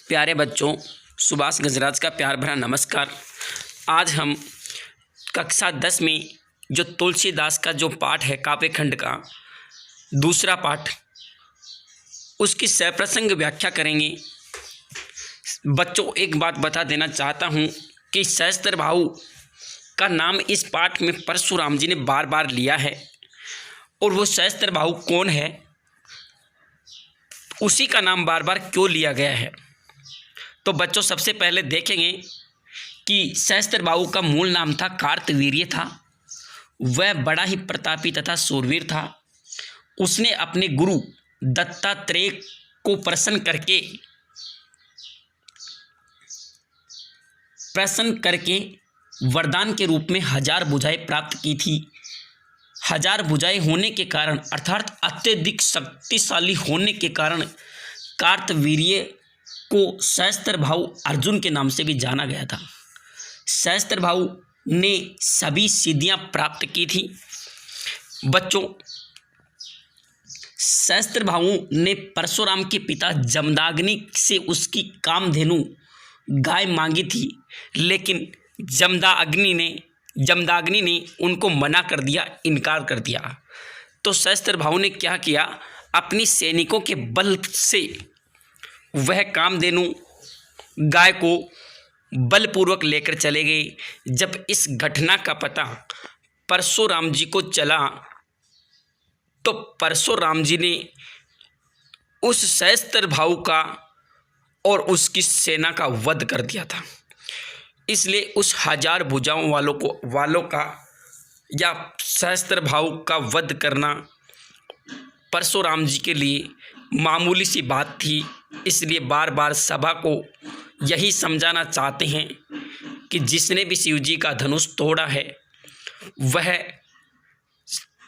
प्यारे बच्चों, सुभाष गजराज का प्यार भरा नमस्कार। आज हम कक्षा 10 में जो तुलसीदास का जो पाठ है काव्य खंड का दूसरा पाठ, उसकी सप्रसंग व्याख्या करेंगे। बच्चों, एक बात बता देना चाहता हूँ कि सहस्त्रबाहु का नाम इस पाठ में परशुराम जी ने बार बार लिया है, और वो सहस्त्रबाहु कौन है, उसी का नाम बार बार क्यों लिया गया है। तो बच्चों, सबसे पहले देखेंगे कि सहस्त्रबाहु का मूल नाम था कार्तवीर्य था। वह बड़ा ही प्रतापी तथा सूरवीर था। उसने अपने गुरु दत्तात्रेय को प्रसन्न करके वरदान के रूप में 1000 भुजाएं प्राप्त की थी। 1000 भुजाएं होने के कारण, अर्थात अत्यधिक शक्तिशाली होने के कारण, कार्तवीर्य को सहस्त्रबाहु अर्जुन के नाम से भी जाना गया था। सहस्त्रबाहु ने सभी सिद्धियां प्राप्त की थी। बच्चों, सहस्त्रबाहु ने परशुराम के पिता जमदाग्नि से उसकी कामधेनु गाय मांगी थी, लेकिन जमदाग्नि ने उनको मना कर दिया, इनकार कर दिया। तो सहस्त्रबाहु ने क्या किया, अपनी सैनिकों के बल से वह कामधेनु गाय को बलपूर्वक लेकर चले गए। जब इस घटना का पता परशुराम जी को चला, तो परशुराम जी ने उस सहस्त्रबाहु का और उसकी सेना का वध कर दिया था। इसलिए उस 1000 भुजाओं वालों का या सहस्त्रबाहु का वध करना परशुराम जी के लिए मामूली सी बात थी। इसलिए बार बार सभा को यही समझाना चाहते हैं कि जिसने भी शिव जी का धनुष तोड़ा है वह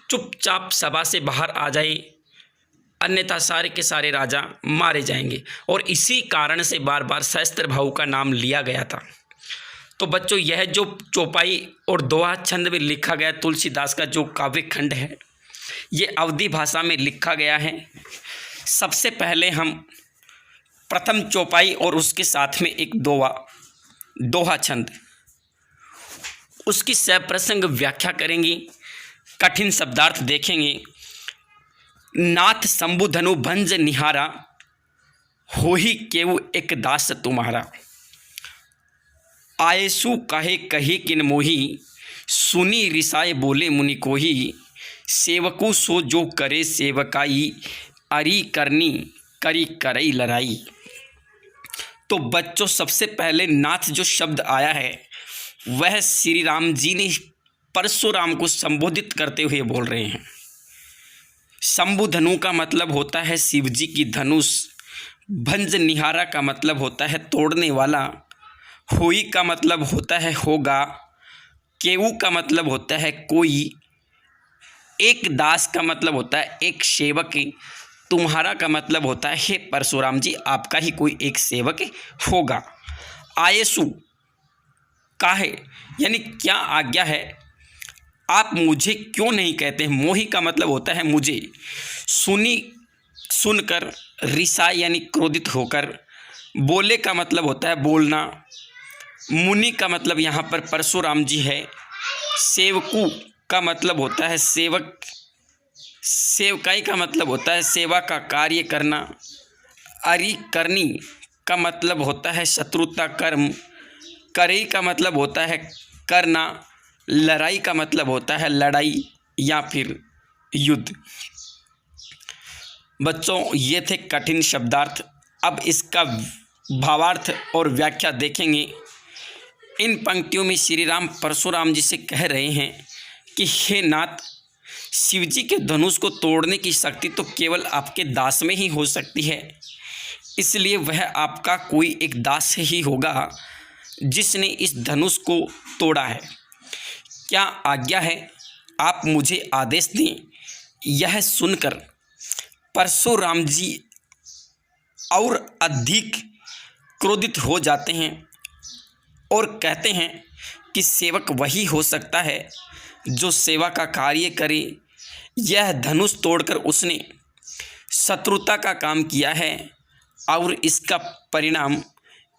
चुपचाप सभा से बाहर आ जाए, अन्यथा सारे के सारे राजा मारे जाएंगे। और इसी कारण से बार बार सहस्त्रबाहु का नाम लिया गया था। तो बच्चों, यह जो चौपाई और दोहा छंद में लिखा गया तुलसीदास का जो काव्य खंड है, ये अवधी भाषा में लिखा गया है। सबसे पहले हम प्रथम चौपाई और उसके साथ में एक दोहा छंद, उसकी सप्रसंग व्याख्या करेंगे, कठिन शब्दार्थ देखेंगे। नाथ शंभु धनु भंज निहारा, होहि केउ एक दास तुम्हारा। आयसु कहे कही किन मोही, सुनी रिसाए बोले मुनि कोही। सेवकु सो जो करे सेवकाई, अरी करनी करी करई लड़ाई। तो बच्चों, सबसे पहले नाथ जो शब्द आया है वह श्री राम जी ने परशुराम को संबोधित करते हुए बोल रहे हैं। शंभु धनु का मतलब होता है शिव जी की धनुष। भंज निहारा का मतलब होता है तोड़ने वाला। होई का मतलब होता है होगा। केऊ का मतलब होता है कोई। एक दास का मतलब होता है एक सेवक। तुम्हारा का मतलब होता है हे परशुराम जी, आपका ही कोई एक सेवक होगा। आयसु काहे, यानी क्या आज्ञा है, आप मुझे क्यों नहीं कहते। मोही का मतलब होता है मुझे। सुनकर, रिसा यानी क्रोधित होकर। बोले का मतलब होता है बोलना। मुनि का मतलब यहाँ पर परशुराम जी है। सेवकु का मतलब होता है सेवक। सेवकाई का मतलब होता है सेवा का कार्य करना। अरि करनी का मतलब होता है शत्रुता कर्म। करई का मतलब होता है करना। लड़ाई का मतलब होता है लड़ाई या फिर युद्ध। बच्चों, ये थे कठिन शब्दार्थ। अब इसका भावार्थ और व्याख्या देखेंगे। इन पंक्तियों में श्री राम परशुराम जी से कह रहे हैं कि हे नाथ, शिवजी के धनुष को तोड़ने की शक्ति तो केवल आपके दास में ही हो सकती है। इसलिए वह आपका कोई एक दास ही होगा जिसने इस धनुष को तोड़ा है। क्या आज्ञा है, आप मुझे आदेश दें। यह सुनकर परशुराम जी और अधिक क्रोधित हो जाते हैं और कहते हैं कि सेवक वही हो सकता है जो सेवा का कार्य करे। यह धनुष तोड़कर उसने शत्रुता का काम किया है। और इसका परिणाम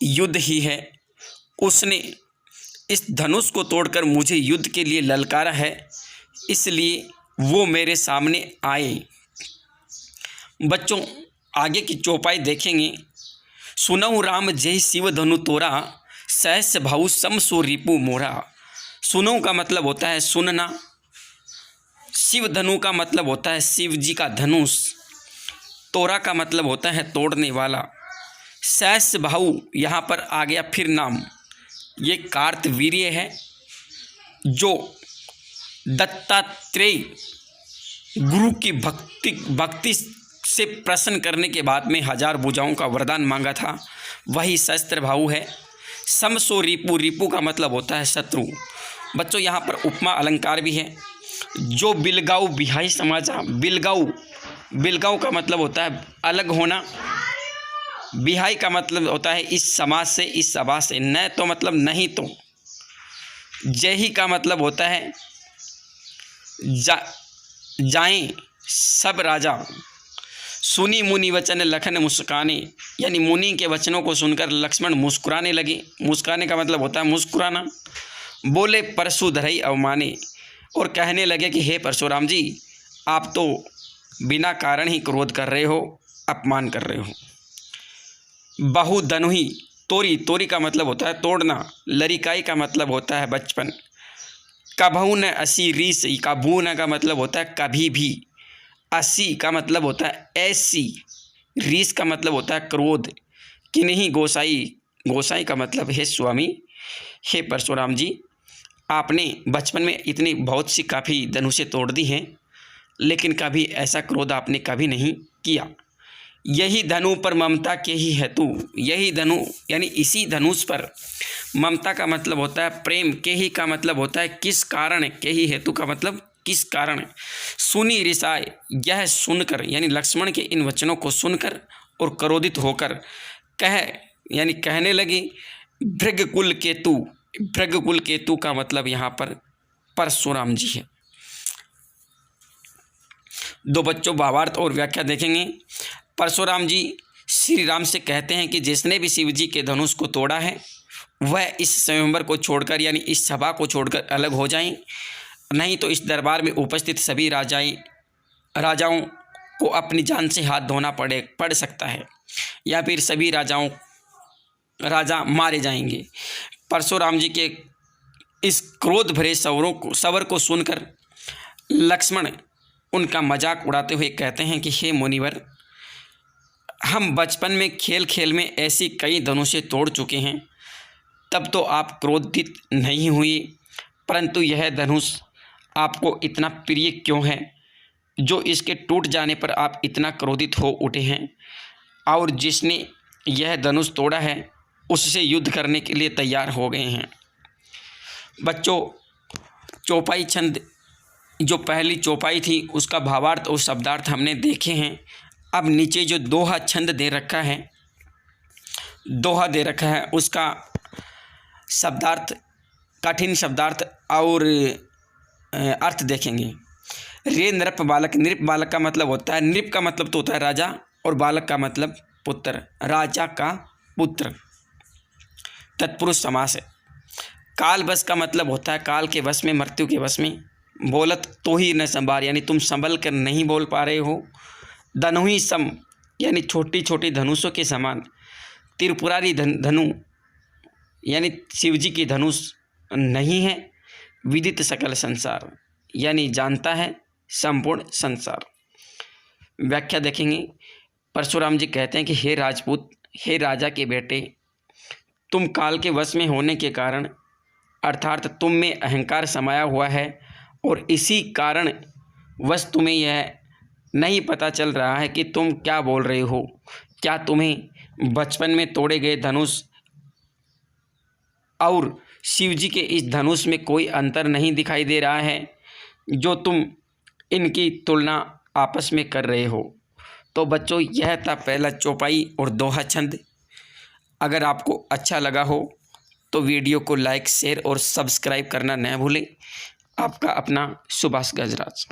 युद्ध ही है। उसने इस धनुष को तोड़कर मुझे युद्ध के लिए ललकारा है, इसलिए वो मेरे सामने आए। बच्चों, आगे की चौपाई देखेंगे। सुनऊ राम जय शिव धनु तोरा, सहस भाऊ सम सो रिपु मोरा। सुनऊ का मतलब होता है सुनना, शिव धनु का मतलब होता है शिव जी का धनुष, तोरा का मतलब होता है तोड़ने वाला। सहस भाऊ यहाँ पर आ गया फिर नाम, ये कार्तवीर्य है जो दत्तात्रेय गुरु की भक्ति से प्रसन्न करने के बाद में 1000 भुजाओं का वरदान मांगा था, वही शस्त्र भाऊ है। समसो रिपु, रिपु का मतलब होता है शत्रु। बच्चों, यहाँ पर उपमा अलंकार भी है। जो बिलगाऊ बिहाई समाजा, बिलगाऊ का मतलब होता है अलग होना, बिहाई का मतलब होता है इस समाज से, इस सभा से। न तो मतलब नहीं तो। जयही का मतलब होता है जाएं सब राजा। सुनी मुनि वचन लखन मुस्काने, यानी मुनि के वचनों को सुनकर लक्ष्मण मुस्कुराने लगे। मुस्कुराने का मतलब होता है मुस्कुराना। बोले परशु धरई अवमाने, और कहने लगे कि हे परशुराम जी, आप तो बिना कारण ही क्रोध कर रहे हो, अपमान कर रहे हो। बहु धनुही, तोरी का मतलब होता है तोड़ना। लरिकाई का मतलब होता है बचपन। कभू न असी रीस, कभू न का मतलब होता है कभी भी। असी का मतलब होता है ऐसी। रीस का मतलब होता है क्रोध। किन्हीं गोसाई का मतलब है स्वामी। हे परशुराम जी, आपने बचपन में इतनी बहुत सी काफ़ी धनुषें तोड़ दी हैं, लेकिन कभी ऐसा क्रोध आपने कभी नहीं किया। यही धनु पर ममता के ही हेतु, यही धनु यानी इसी धनुष पर, ममता का मतलब होता है प्रेम, के ही का मतलब होता है किस कारण, के ही हेतु का मतलब किस कारण। सुनी रिसाय, यह सुनकर यानी लक्ष्मण के इन वचनों को सुनकर और क्रोधित होकर यानी कहने लगे। भृगकुल केतु, भृगकुल केतु का मतलब यहाँ पर परशुराम जी है। दो बच्चों भावार्थ और व्याख्या देखेंगे। परशुराम जी श्री राम से कहते हैं कि जिसने भी शिव जी के धनुष को तोड़ा है वह इस स्वयंवर को छोड़कर यानी इस सभा को छोड़कर अलग हो जाएं, नहीं तो इस दरबार में उपस्थित सभी राजाओं को अपनी जान से हाथ धोना पड़ सकता है, या फिर सभी राजा मारे जाएंगे। परशुराम जी के इस क्रोध भरे सवर को सुनकर लक्ष्मण उनका मजाक उड़ाते हुए कहते हैं कि हे मुनिवर, हम बचपन में खेल खेल में ऐसी कई धनुषें तोड़ चुके हैं, तब तो आप क्रोधित नहीं हुई, परंतु यह धनुष आपको इतना प्रिय क्यों है जो इसके टूट जाने पर आप इतना क्रोधित हो उठे हैं, और जिसने यह धनुष तोड़ा है उससे युद्ध करने के लिए तैयार हो गए हैं। बच्चों, चौपाई छंद जो पहली चौपाई थी उसका भावार्थ और शब्दार्थ हमने देखे हैं। अब नीचे जो दोहा छंद दे रखा है उसका शब्दार्थ, कठिन शब्दार्थ और अर्थ देखेंगे। रे नृप बालक, नृप बालक का मतलब होता है, नृप का मतलब तो होता है राजा और बालक का मतलब पुत्र, राजा का पुत्र, तत्पुरुष समास है। काल बस का मतलब होता है काल के वश में, मृत्यु के वश में। बोलत तो ही न संभार, यानी तुम संभल कर नहीं बोल पा रहे हो। धनुही सम, यानी छोटी छोटी धनुषों के समान। त्रिपुरारी धनु, यानी शिवजी की धनुष नहीं है। विदित सकल संसार, यानी जानता है संपूर्ण संसार। व्याख्या देखेंगे। परशुराम जी कहते हैं कि हे राजपूत, हे राजा के बेटे, तुम काल के वश में होने के कारण, अर्थात तुम में अहंकार समाया हुआ है और इसी कारण वश तुम्हें यह नहीं पता चल रहा है कि तुम क्या बोल रहे हो। क्या तुम्हें बचपन में तोड़े गए धनुष और शिव जी के इस धनुष में कोई अंतर नहीं दिखाई दे रहा है जो तुम इनकी तुलना आपस में कर रहे हो। तो बच्चों, यह था पहला चौपाई और दोहा छंद। अगर आपको अच्छा लगा हो तो वीडियो को लाइक, शेयर और सब्सक्राइब करना न भूलें। आपका अपना सुभाष गजराज।